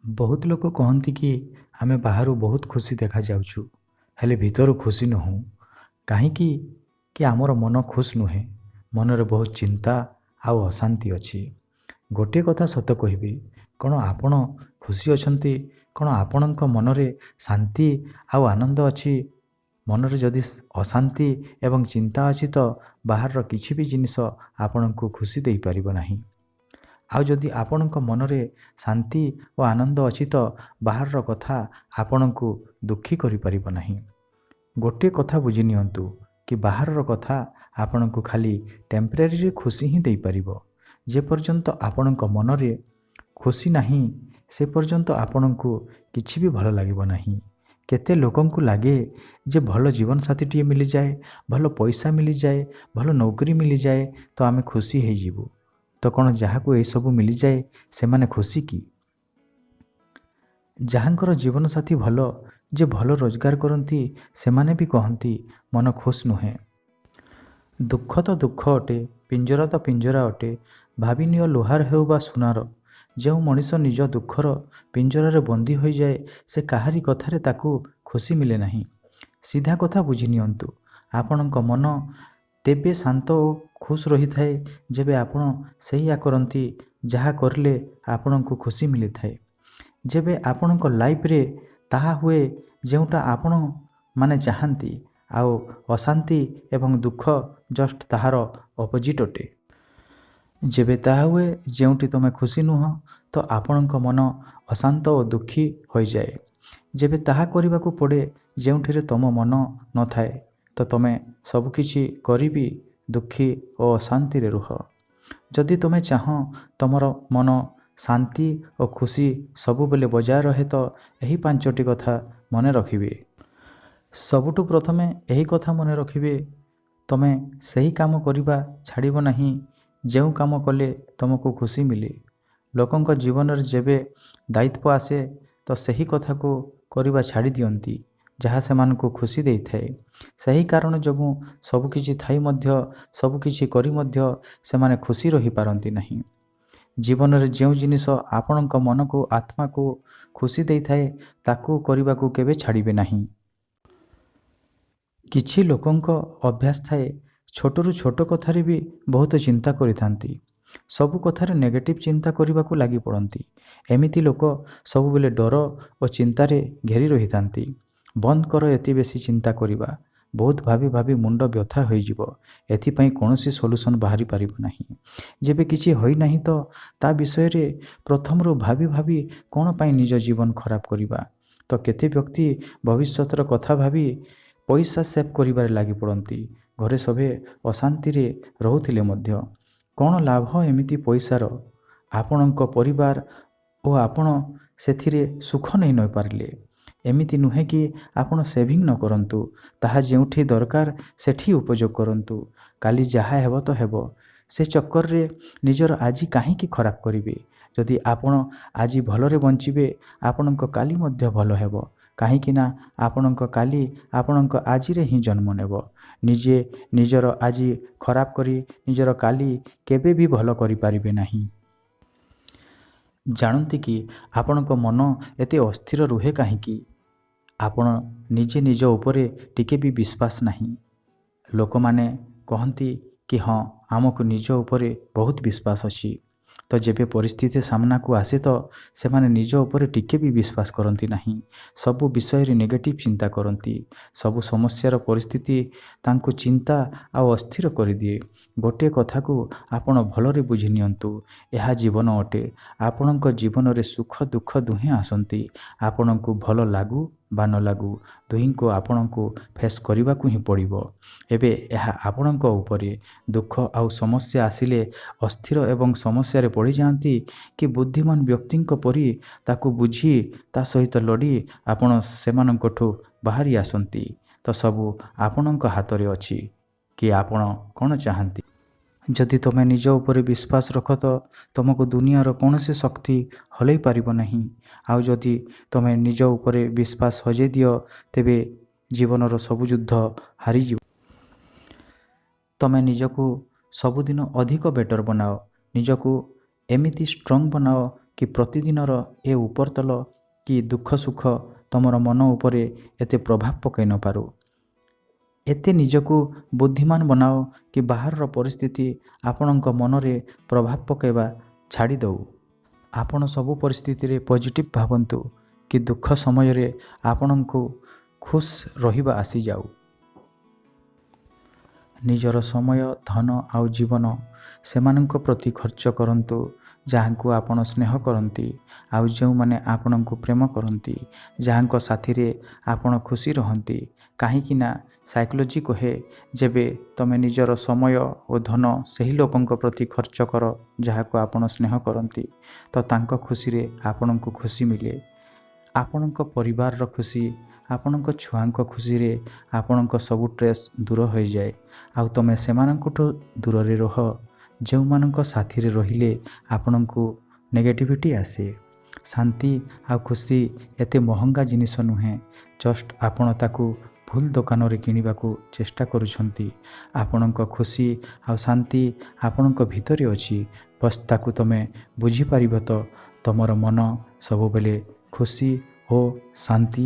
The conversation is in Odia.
ବହୁତ ଲୋକ କହନ୍ତି କି ଆମେ ବାହାରୁ ବହୁତ ଖୁସି ଦେଖାଯାଉଛୁ, ହେଲେ ଭିତରୁ ଖୁସି ନୁହଁ। କାହିଁକି? କି ଆମର ମନ ଖୁସ ନୁହେଁ। ମନରେ ବହୁତ ଚିନ୍ତା ଆଉ ଅଶାନ୍ତି ଅଛି। ଗୋଟିଏ କଥା ସତ କହିବି, କ'ଣ ଆପଣ ଖୁସି ଅଛନ୍ତି? କ'ଣ ଆପଣଙ୍କ ମନରେ ଶାନ୍ତି ଆଉ ଆନନ୍ଦ ଅଛି? ମନରେ ଯଦି ଅଶାନ୍ତି ଏବଂ ଚିନ୍ତା ଅଛି ତ ବାହାରର କିଛି ବି ଜିନିଷ ଆପଣଙ୍କୁ ଖୁସି ଦେଇପାରିବ ନାହିଁ। ଆଉ ଯଦି ଆପଣଙ୍କ ମନରେ ଶାନ୍ତି ଓ ଆନନ୍ଦ ଅଛି ତ ବାହାରର କଥା ଆପଣଙ୍କୁ ଦୁଃଖୀ କରିପାରିବ ନାହିଁ। ଗୋଟିଏ କଥା ବୁଝି ନିଅନ୍ତୁ କି ବାହାରର କଥା ଆପଣଙ୍କୁ ଖାଲି ଟେମ୍ପରାରୀରେ ଖୁସି ହିଁ ଦେଇପାରିବ। ଯେପର୍ଯ୍ୟନ୍ତ ଆପଣଙ୍କ ମନରେ ଖୁସି ନାହିଁ ସେ ପର୍ଯ୍ୟନ୍ତ ଆପଣଙ୍କୁ କିଛି ବି ଭଲ ଲାଗିବ ନାହିଁ। କେତେ ଲୋକଙ୍କୁ ଲାଗେ ଯେ ଭଲ ଜୀବନସାଥୀଟିଏ ମିଳିଯାଏ, ଭଲ ପଇସା ମିଳିଯାଏ, ଭଲ ନୌକରି ମିଳିଯାଏ ତ ଆମେ ଖୁସି ହେଇଯିବୁ। ତ କ'ଣ ଯାହାକୁ ଏସବୁ ମିଳିଯାଏ ସେମାନେ ଖୁସି କି? ଯାହାଙ୍କର ଜୀବନସାଥୀ ଭଲ, ଯେ ଭଲ ରୋଜଗାର କରନ୍ତି, ସେମାନେ ବି କହନ୍ତି ମନ ଖୁସ ନୁହେଁ। ଦୁଃଖ ତ ଦୁଃଖ ଅଟେ, ପିଞ୍ଜରା ତ ପିଞ୍ଜରା ଅଟେ, ଭାବିନିଅ ଲୁହାର ହେଉ ବା ସୁନାର। ଯେଉଁ ମଣିଷ ନିଜ ଦୁଃଖର ପିଞ୍ଜରାରେ ବନ୍ଦୀ ହୋଇଯାଏ ସେ କାହାରି କଥାରେ ତାକୁ ଖୁସି ମିଳେ ନାହିଁ। ସିଧା କଥା ବୁଝି ନିଅନ୍ତୁ, ଆପଣଙ୍କ ମନ ତେବେ ଶାନ୍ତ ଓ ଖୁସ ରହିଥାଏ ଯେବେ ଆପଣ ସେଇଆ କରନ୍ତି ଯାହା କରିଲେ ଆପଣଙ୍କୁ ଖୁସି ମିଳିଥାଏ। ଯେବେ ଆପଣଙ୍କ ଲାଇଫରେ ତାହା ହୁଏ ଯେଉଁଟା ଆପଣ ମାନେ ଚାହାନ୍ତି, ଆଉ ଅଶାନ୍ତି ଏବଂ ଦୁଃଖ ଜଷ୍ଟ ତାହାର ଅପୋଜିଟ୍ ଅଟେ। ଯେବେ ତାହା ହୁଏ ଯେଉଁଠି ତୁମେ ଖୁସି ନୁହଁ ତ ଆପଣଙ୍କ ମନ ଅଶାନ୍ତ ଓ ଦୁଃଖୀ ହୋଇଯାଏ। ଯେବେ ତାହା କରିବାକୁ ପଡ଼େ ଯେଉଁଠିରେ ତୁମ ମନ ନଥାଏ ତ ତୁମେ ସବୁକିଛି କରିବି ଦୁଃଖୀ ଓ ଅଶାନ୍ତିରେ ରୁହ। ଯଦି ତୁମେ ଚାହଁ ତୁମର ମନ ଶାନ୍ତି ଓ ଖୁସି ସବୁବେଳେ ବଜାୟ ରହେ ତ ଏହି 5ଟି କଥା ମନେ ରଖିବେ। ସବୁଠୁ ପ୍ରଥମେ ଏହି କଥା ମନେ ରଖିବେ, ତୁମେ ସେହି କାମ କରିବା ଛାଡ଼ିବ ନାହିଁ ଯେଉଁ କାମ କଲେ ତୁମକୁ ଖୁସି ମିଳେ। ଲୋକଙ୍କ ଜୀବନରେ ଯେବେ ଦାୟିତ୍ୱ ଆସେ ତ ସେହି କଥାକୁ କରିବା ଛାଡ଼ି ଦିଅନ୍ତି ଯାହା ସେମାନଙ୍କୁ ଖୁସି ଦେଇଥାଏ। ସେହି କାରଣ ଯୋଗୁଁ ସବୁକିଛି ଥାଇ ମଧ୍ୟ ସବୁକିଛି କରି ମଧ୍ୟ ସେମାନେ ଖୁସି ରହିପାରନ୍ତି ନାହିଁ। ଜୀବନରେ ଯେଉଁ ଜିନିଷ ଆପଣଙ୍କ ମନକୁ ଆତ୍ମାକୁ ଖୁସି ଦେଇଥାଏ ତାକୁ କରିବାକୁ କେବେ ଛାଡ଼ିବେ ନାହିଁ। କିଛି ଲୋକଙ୍କ ଅଭ୍ୟାସ ଥାଏ ଛୋଟରୁ ଛୋଟ କଥାରେ ବି ବହୁତ ଚିନ୍ତା କରିଥାନ୍ତି। ସବୁ କଥାରେ ନେଗେଟିଭ୍ ଚିନ୍ତା କରିବାକୁ ଲାଗି ପଡ଼ନ୍ତି। ଏମିତି ଲୋକ ସବୁବେଳେ ଡର ଓ ଚିନ୍ତାରେ ଘେରି ରହିଥାନ୍ତି। ବନ୍ଦ କର ଏତେ ବେଶୀ ଚିନ୍ତା କରିବା। ବହୁତ ଭାବି ଭାବି ମୁଣ୍ଡ ବ୍ୟଥା ହୋଇଯିବ। ଏଥିପାଇଁ କୌଣସି ସଲ୍ୟୁସନ୍ ବାହାରି ପାରିବ ନାହିଁ। ଯେବେ କିଛି ହୋଇନାହିଁ ତ ତା ବିଷୟରେ ପ୍ରଥମରୁ ଭାବି ଭାବି କ'ଣ ପାଇଁ ନିଜ ଜୀବନ ଖରାପ କରିବା। ତ କେତେ ବ୍ୟକ୍ତି ଭବିଷ୍ୟତର କଥା ଭାବି ପଇସା ସେଭ୍ କରିବାରେ ଲାଗି ପଡ଼ନ୍ତି। ଘରେ ସବେ ଅଶାନ୍ତିରେ ରହୁଥିଲେ ମଧ୍ୟ କ'ଣ ଲାଭ ଏମିତି ପଇସାର? ଆପଣଙ୍କ ପରିବାର ଓ ଆପଣ ସେଥିରେ ସୁଖ ନେଇ ନପାରିଲେ। ଏମିତି ନୁହେଁ କି ଆପଣ ସେଭିଂ ନ କରନ୍ତୁ, ତାହା ଯେଉଁଠି ଦରକାର ସେଠି ଉପଯୋଗ କରନ୍ତୁ। କାଲି ଯାହା ହେବ ତ ହେବ। ସେ ଚକ୍କରରେ ନିଜର ଆଜି କାହିଁକି ଖରାପ କରିବେ? ଯଦି ଆପଣ ଆଜି ଭଲରେ ବଞ୍ଚିବେ ଆପଣଙ୍କ କାଲି ମଧ୍ୟ ଭଲ ହେବ। କାହିଁକି ନା ଆପଣଙ୍କ କାଲି ଆପଣଙ୍କ ଆଜିରେ ହିଁ ଜନ୍ମ ନେବ। ନିଜେ ନିଜର ଆଜି ଖରାପ କରି ନିଜର କାଲି କେବେ ବି ଭଲ କରିପାରିବେ ନାହିଁ। ଜାଣନ୍ତି କି ଆପଣଙ୍କ ମନ ଏତେ ଅସ୍ଥିର ରୁହେ କାହିଁକି? ଆପଣ ନିଜେ ନିଜ ଉପରେ ଟିକେ ବି ବିଶ୍ୱାସ ନାହିଁ। ଲୋକମାନେ କହନ୍ତି କି ହଁ ଆମକୁ ନିଜ ଉପରେ ବହୁତ ବିଶ୍ୱାସ ଅଛି। ତ ଯେବେ ପରିସ୍ଥିତି ସାମ୍ନାକୁ ଆସେ ତ ସେମାନେ ନିଜ ଉପରେ ଟିକେ ବି ବିଶ୍ୱାସ କରନ୍ତି ନାହିଁ। ସବୁ ବିଷୟରେ ନେଗେଟିଭ୍ ଚିନ୍ତା କରନ୍ତି। ସବୁ ସମସ୍ୟାର ପରିସ୍ଥିତି ତାଙ୍କୁ ଚିନ୍ତା ଆଉ ଅସ୍ଥିର କରିଦିଏ। ଗୋଟିଏ କଥାକୁ ଆପଣ ଭଲରେ ବୁଝି ନିଅନ୍ତୁ, ଏହା ଜୀବନ ଅଟେ। ଆପଣଙ୍କ ଜୀବନରେ ସୁଖ ଦୁଃଖ ଦୁହେଁ ଆସନ୍ତି। ଆପଣଙ୍କୁ ଭଲ ଲାଗୁ ବା ନ ଲାଗୁ ଦୁହିଁଙ୍କୁ ଆପଣଙ୍କୁ ଫେସ୍ କରିବାକୁ ହିଁ ପଡ଼ିବ। ଏବେ ଏହା ଆପଣଙ୍କ ଉପରେ। ଦୁଃଖ ଆଉ ସମସ୍ୟା ଆସିଲେ ଅସ୍ଥିର ଏବଂ ସମସ୍ୟାରେ ପଡ଼ିଯାଆନ୍ତି କି ବୁଦ୍ଧିମାନ ବ୍ୟକ୍ତିଙ୍କ ପରି ତାକୁ ବୁଝି ତା ସହିତ ଲଢ଼ି ଆପଣ ସେମାନଙ୍କଠୁ ବାହାରି ଆସନ୍ତି। ତ ସବୁ ଆପଣଙ୍କ ହାତରେ ଅଛି କି ଆପଣ କ'ଣ ଚାହାନ୍ତି। ଯଦି ତୁମେ ନିଜ ଉପରେ ବିଶ୍ୱାସ ରଖ ତ ତୁମକୁ ଦୁନିଆର କୌଣସି ଶକ୍ତି ହଲେଇ ପାରିବ ନାହିଁ। ଆଉ ଯଦି ତୁମେ ନିଜ ଉପରେ ବିଶ୍ୱାସ ହଜେଇ ଦିଅ ତେବେ ଜୀବନର ସବୁ ଯୁଦ୍ଧ ହାରିଯିବ। ତୁମେ ନିଜକୁ ସବୁଦିନ ଅଧିକ ବେଟର୍ ବନାଅ। ନିଜକୁ ଏମିତି ଷ୍ଟ୍ରଙ୍ଗ ବନାଅ କି ପ୍ରତିଦିନର ଏ ଉପରତଲ କି ଦୁଃଖ ସୁଖ ତୁମର ମନ ଉପରେ ଏତେ ପ୍ରଭାବ ପକାଇ ନପାରୁ। ଏତେ ନିଜକୁ ବୁଦ୍ଧିମାନ ବନାଅ କି ବାହାରର ପରିସ୍ଥିତି ଆପଣଙ୍କ ମନରେ ପ୍ରଭାବ ପକାଇବା ଛାଡ଼ି ଦେଉ। ଆପଣ ସବୁ ପରିସ୍ଥିତିରେ ପଜିଟିଭ୍ ଭାବନ୍ତୁ କି ଦୁଃଖ ସମୟରେ ଆପଣଙ୍କୁ ଖୁସ୍ ରହିବା ଆସିଯାଉ। ନିଜର ସମୟ, ଧନ ଆଉ ଜୀବନ ସେମାନଙ୍କ ପ୍ରତି ଖର୍ଚ୍ଚ କରନ୍ତୁ ଯାହାଙ୍କୁ ଆପଣ ସ୍ନେହ କରନ୍ତି ଆଉ ଯେଉଁମାନେ ଆପଣଙ୍କୁ ପ୍ରେମ କରନ୍ତି, ଯାହାଙ୍କ ସାଥିରେ ଆପଣ ଖୁସି ରହନ୍ତି। କାହିଁକି ନା ସାଇକୋଲୋଜି କହେ, ଯେବେ ତୁମେ ନିଜର ସମୟ ଓ ଧନ ସେହି ଲୋକଙ୍କ ପ୍ରତି ଖର୍ଚ୍ଚ କର ଯାହାକୁ ଆପଣ ସ୍ନେହ କରନ୍ତି, ତ ତାଙ୍କ ଖୁସିରେ ଆପଣଙ୍କୁ ଖୁସି ମିଳେ। ଆପଣଙ୍କ ପରିବାରର ଖୁସି, ଆପଣଙ୍କ ଛୁଆଙ୍କ ଖୁସିରେ ଆପଣଙ୍କ ସବୁ ଷ୍ଟ୍ରେସ୍ ଦୂର ହୋଇଯାଏ ଆଉ ତୁମେ ସେମାନଙ୍କଠୁ ଦୂରରେ ରହ ଯେଉଁମାନଙ୍କ ସାଥିରେ ରହିଲେ ଆପଣଙ୍କୁ ନେଗେଟିଭିଟି ଆସେ। ଶାନ୍ତି ଆଉ ଖୁସି ଏତେ ମହଙ୍ଗା ଜିନିଷ ନୁହେଁ, ଜଷ୍ଟ ଆପଣ ତାକୁ ଭୁଲ ଦୋକାନରେ କିଣିବାକୁ ଚେଷ୍ଟା କରୁଛନ୍ତି। ଆପଣଙ୍କ ଖୁସି ଆଉ ଶାନ୍ତି ଆପଣଙ୍କ ଭିତରେ ଅଛି, ବସ୍ ତାକୁ ତୁମେ ବୁଝିପାରିବ ତ ତୁମର ମନ ସବୁବେଳେ ଖୁସି ଓ ଶାନ୍ତି